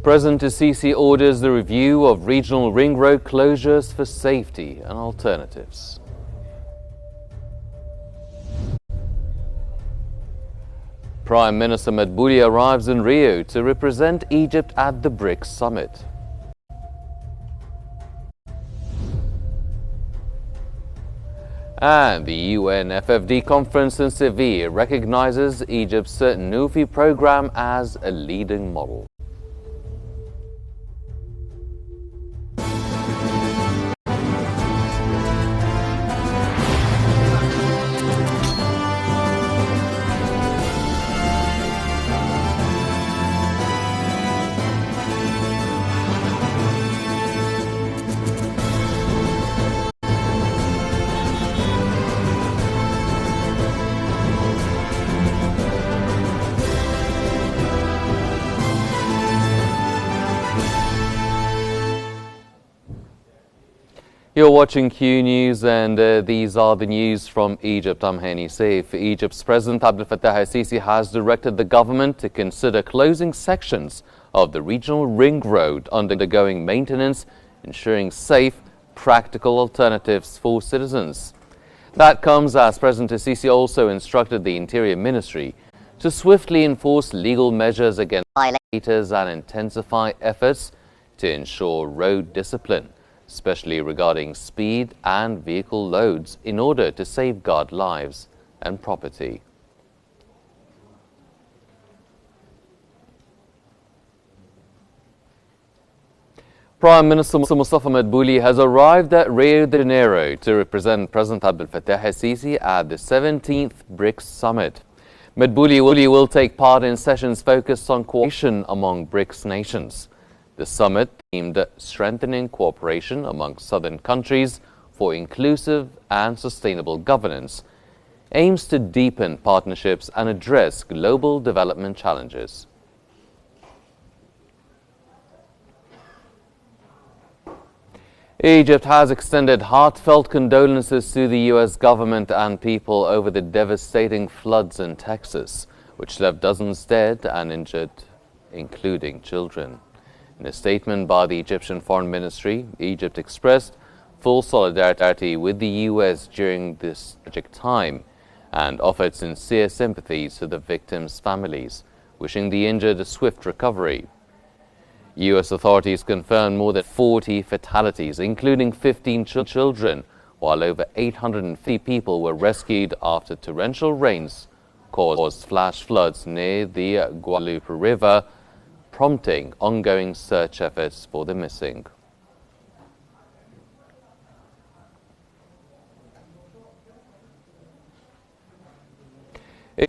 President Sisi orders the review of regional ring road closures for safety and alternatives. Prime Minister Madbouli arrives in Rio to represent Egypt at the Brics summit. And the UNFFD conference in Seville recognizes Egypt's Nufi program as a leading model. You're watching Qnews, and these are the news from Egypt. I'm Hani Saif. Egypt's President Abdel Fattah al-Sisi has directed the government to consider closing sections of the regional ring road undergoing maintenance, ensuring safe, practical alternatives for citizens. That comes as President al-Sisi also instructed the Interior Ministry to swiftly enforce legal measures against violators and intensify efforts to ensure road discipline, especially regarding speed and vehicle loads, in order to safeguard lives and property. Prime Minister Mustafa Madbouli has arrived at Rio de Janeiro to represent President Abdel Fattah al-Sisi at the 17th Brics summit. Madbouli will take part in sessions focused on cooperation among Brics nations. The summit, aimed at strengthening cooperation among southern countries for inclusive and sustainable governance, aims to deepen partnerships and address global development challenges. Egypt has extended heartfelt condolences to the U.S. government and people over the devastating floods in Texas, which left dozens dead and injured, including children. In a statement by the Egyptian Foreign Ministry, Egypt expressed full solidarity with the U.S. during this tragic time and offered sincere sympathies to the victims' families, wishing the injured a swift recovery. U.S. authorities confirmed more than 40 fatalities, including 15 children, while over 850 people were rescued after torrential rains caused flash floods near the Guadalupe River, prompting ongoing search efforts for the missing.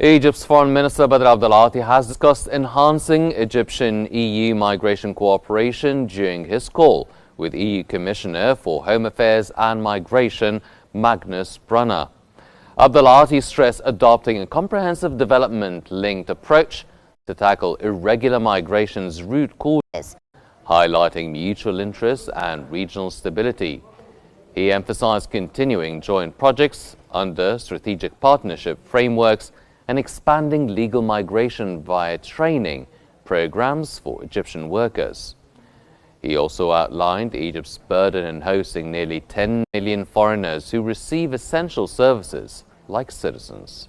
Egypt's Foreign Minister Badr Abdel-Ati has discussed enhancing Egyptian-EU migration cooperation during his call with EU Commissioner for Home Affairs and Migration Magnus Brunner. Abdel-Ati stressed adopting a comprehensive development-linked approach to tackle irregular migration's root causes, highlighting mutual interests and regional stability. He emphasized continuing joint projects under strategic partnership frameworks and expanding legal migration via training programs for Egyptian workers. He also outlined Egypt's burden in hosting nearly 10 million foreigners who receive essential services like citizens.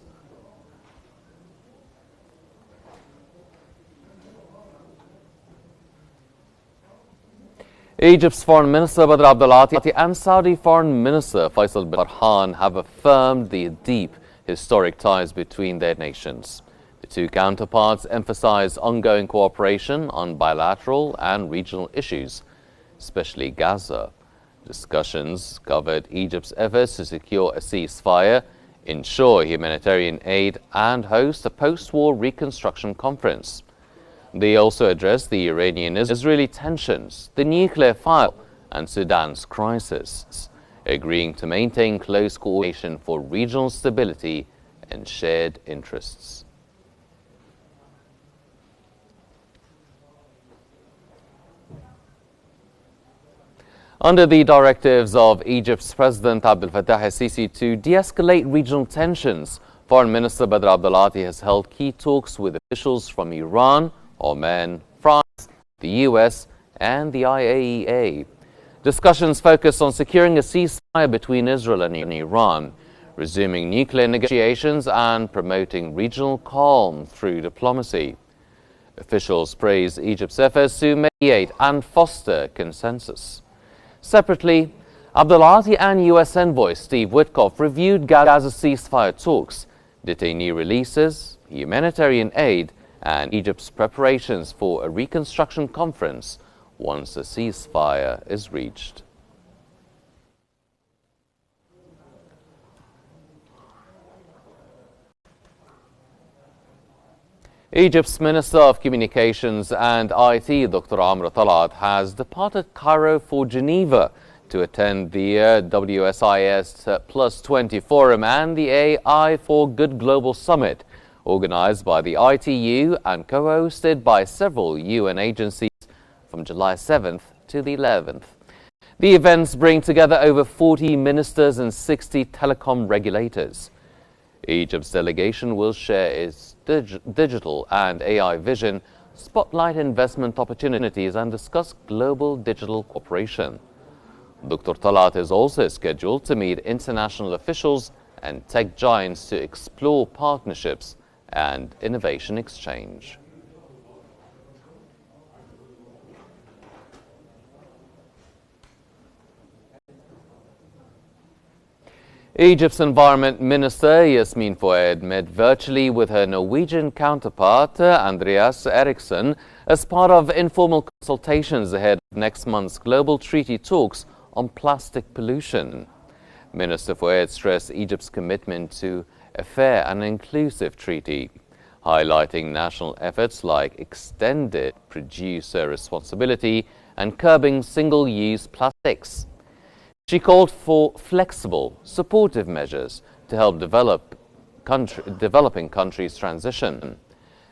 Egypt's Foreign Minister Badr Abdel-Ati and Saudi Foreign Minister Faisal bin Farhan have affirmed the deep historic ties between their nations. The two counterparts emphasized ongoing cooperation on bilateral and regional issues, especially Gaza. Discussions covered Egypt's efforts to secure a ceasefire, ensure humanitarian aid, and host a post-war reconstruction conference. They also addressed the Iranian-Israeli tensions, the nuclear file, and Sudan's crisis, agreeing to maintain close coordination for regional stability and shared interests. Under the directives of Egypt's President Abdel Fattah al-Sisi to de-escalate regional tensions, Foreign Minister Badr Abdel-Ati has held key talks with officials from Iran, Oman, France, the US, and the IAEA. Discussions focus on securing a ceasefire between Israel and Iran, resuming nuclear negotiations and promoting regional calm through diplomacy. Officials praise Egypt's efforts to mediate and foster consensus. Separately, Abdulati and US envoy Steve Witkoff reviewed Gaza ceasefire talks, detainee releases, humanitarian aid, and Egypt's preparations for a reconstruction conference once a ceasefire is reached. Egypt's Minister of Communications and IT, Dr. Amr Talat, has departed Cairo for Geneva to attend the WSIS Plus 20 Forum and the AI for Good Global Summit, organized by the ITU and co-hosted by several UN agencies from July 7th to the 11th. The events bring together over 40 ministers and 60 telecom regulators. Egypt's delegation will share its digital and AI vision, spotlight investment opportunities, and discuss global digital cooperation. Dr. Talat is also scheduled to meet international officials and tech giants to explore partnerships and innovation exchange. Egypt's Environment Minister Yasmin Fouad met virtually with her Norwegian counterpart Andreas Eriksson as part of informal consultations ahead of next month's global treaty talks on plastic pollution. Minister Fouad stressed Egypt's commitment to a fair and inclusive treaty, highlighting national efforts like extended producer responsibility and curbing single-use plastics. She called for flexible, supportive measures to help developing countries transition.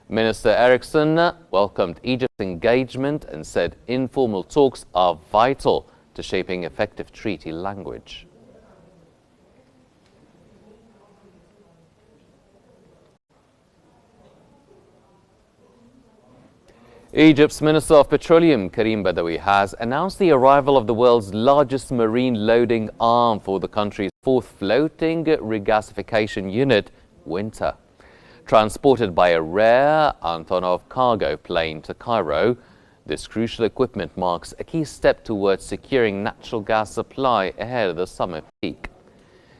Minister Eriksson welcomed Egypt's engagement and said informal talks are vital to shaping effective treaty language. Egypt's Minister of Petroleum, Karim Badawi, has announced the arrival of the world's largest marine loading arm for the country's fourth floating regasification unit, Winter. Transported by a rare Antonov cargo plane to Cairo, this crucial equipment marks a key step towards securing natural gas supply ahead of the summer peak.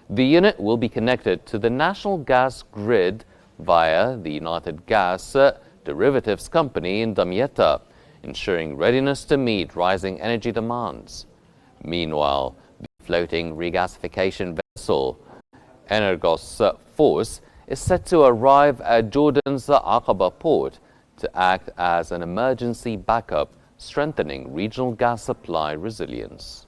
The unit will be connected to the national gas grid via the United Gas Derivatives Company in Damietta, ensuring readiness to meet rising energy demands. Meanwhile, the floating regasification vessel Energos Force is set to arrive at Jordan's Aqaba port to act as an emergency backup, strengthening regional gas supply resilience.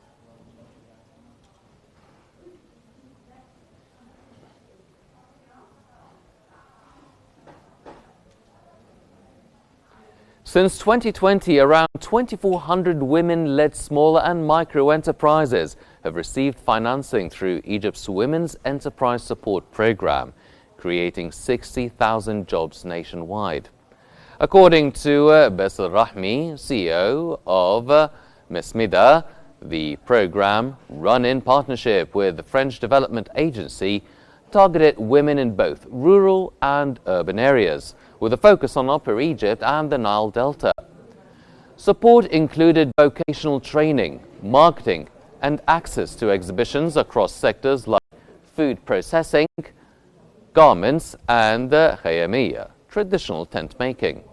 Since 2020, around 2,400 women-led small and micro enterprises have received financing through Egypt's Women's Enterprise Support Program, creating 60,000 jobs nationwide. According to Bassel Rahmi, CEO of Mesmida, the program, run in partnership with the French Development Agency, targeted women in both rural and urban areas, with a focus on Upper Egypt and the Nile Delta. Support included vocational training, marketing, and access to exhibitions across sectors like food processing, garments, and khayamiyya, traditional tent making.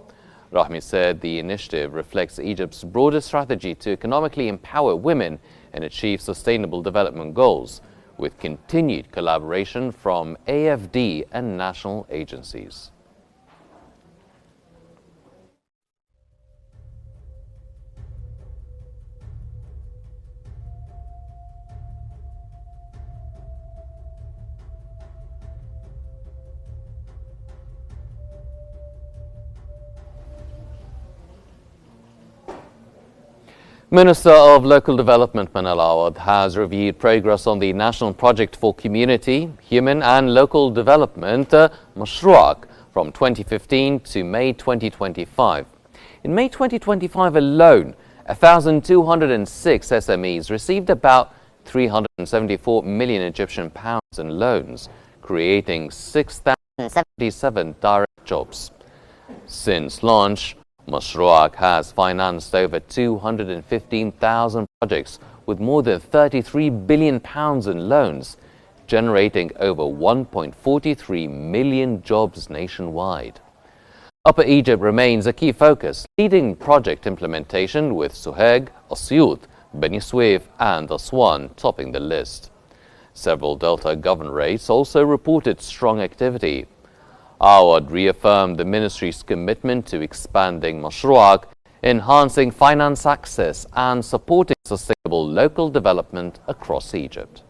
Rahmi said the initiative reflects Egypt's broader strategy to economically empower women and achieve sustainable development goals, with continued collaboration from AFD and national agencies. Minister of Local Development Manal Awad has reviewed progress on the National Project for Community, Human and Local Development, Mashruak, from 2015 to May 2025. In May 2025 alone, 1,206 SMEs received about 374 million Egyptian pounds in loans, creating 6,077 direct jobs. Since launch, Mashruaq has financed over 215,000 projects with more than 33 billion pounds in loans, generating over 1.43 million jobs nationwide. Upper Egypt remains a key focus, leading project implementation with Suheg, Asyut, Beni Suef and Aswan topping the list. Several Delta governorates also reported strong activity. Awad reaffirmed the ministry's commitment to expanding Mashruaq, enhancing finance access and supporting sustainable local development across Egypt.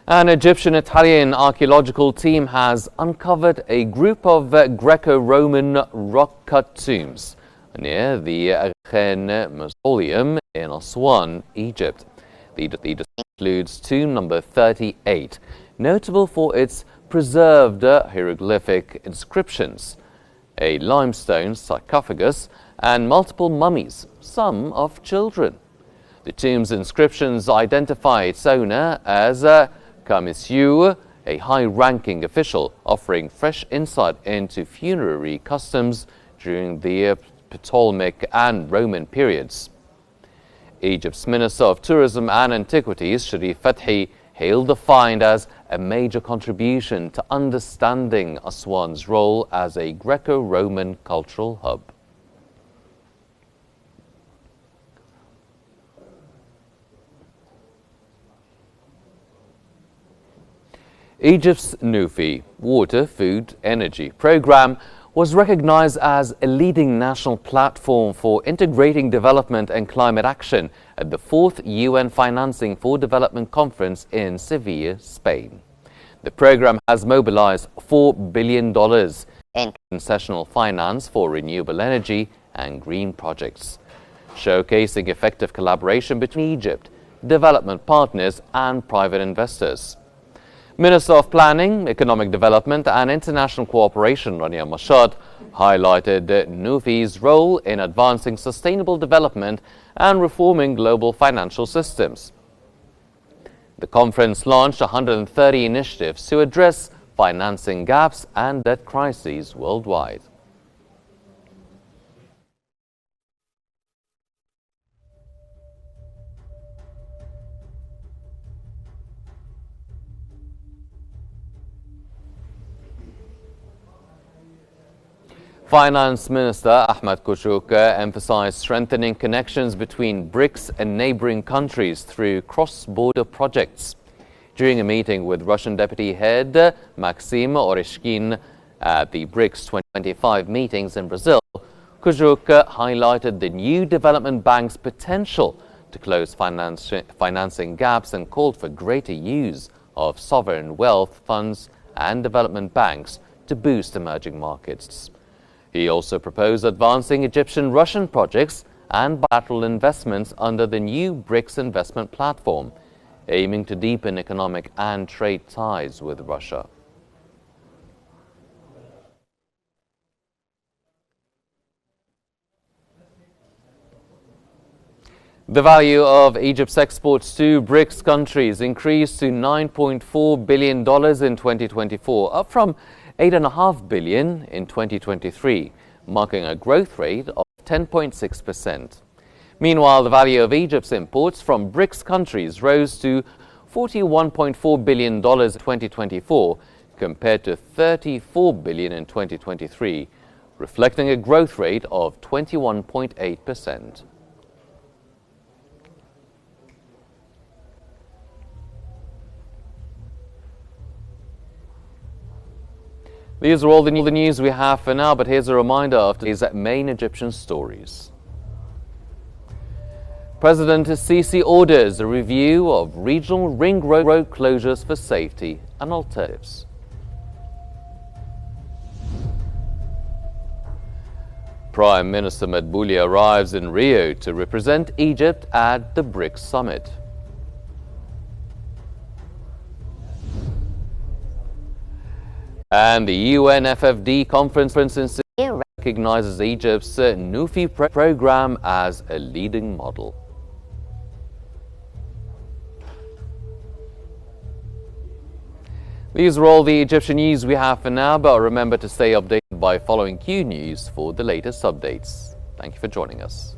An Egyptian-Italian archaeological team has uncovered a group of Greco-Roman rock-cut tombs near the Khen Mausoleum in Aswan, Egypt. The includes tomb number 38, notable for its preserved hieroglyphic inscriptions, a limestone sarcophagus, and multiple mummies, some of children. The tomb's inscriptions identify its owner as Kamisiu, a high-ranking official offering fresh insight into funerary customs during the Ptolemaic and Roman periods. Egypt's Minister of Tourism and Antiquities, Sharif Fathi, hailed the find as a major contribution to understanding Aswan's role as a Greco-Roman cultural hub. Egypt's NUFI Water, Food, Energy program was recognized as a leading national platform for integrating development and climate action at the 4th UN Financing for Development Conference in Seville, Spain. The program has mobilized $4 billion in concessional finance for renewable energy and green projects, showcasing effective collaboration between Egypt, development partners and private investors. Minister of Planning, Economic Development and International Cooperation, Rania Mashad, highlighted NUFI's role in advancing sustainable development and reforming global financial systems. The conference launched 130 initiatives to address financing gaps and debt crises worldwide. Finance Minister Ahmed Kushuk emphasized strengthening connections between Brics and neighboring countries through cross-border projects. During a meeting with Russian Deputy Head Maxim Oreshkin at the Brics 2025 meetings in Brazil, Kushuk highlighted the new development bank's potential to close financing gaps and called for greater use of sovereign wealth funds and development banks to boost emerging markets. He also proposed advancing Egyptian-Russian projects and bilateral investments under the new Brics investment platform, aiming to deepen economic and trade ties with Russia. The value of Egypt's exports to Brics countries increased to $9.4 billion in 2024, up from $8.5 billion in 2023, marking a growth rate of 10.6%. Meanwhile, the value of Egypt's imports from Brics countries rose to $41.4 billion in 2024, compared to $34 billion in 2023, reflecting a growth rate of 21.8%. These are all the news we have for now, but here's a reminder of today's main Egyptian stories. President Sisi orders a review of regional ring road closures for safety and alternatives. Prime Minister Madbouli arrives in Rio to represent Egypt at the Brics summit. And the UNFFD conference in Sudan recognizes Egypt's Nufi program as a leading model. These are all the Egyptian news we have for now, but remember to stay updated by following Qnews for the latest updates. Thank you for joining us.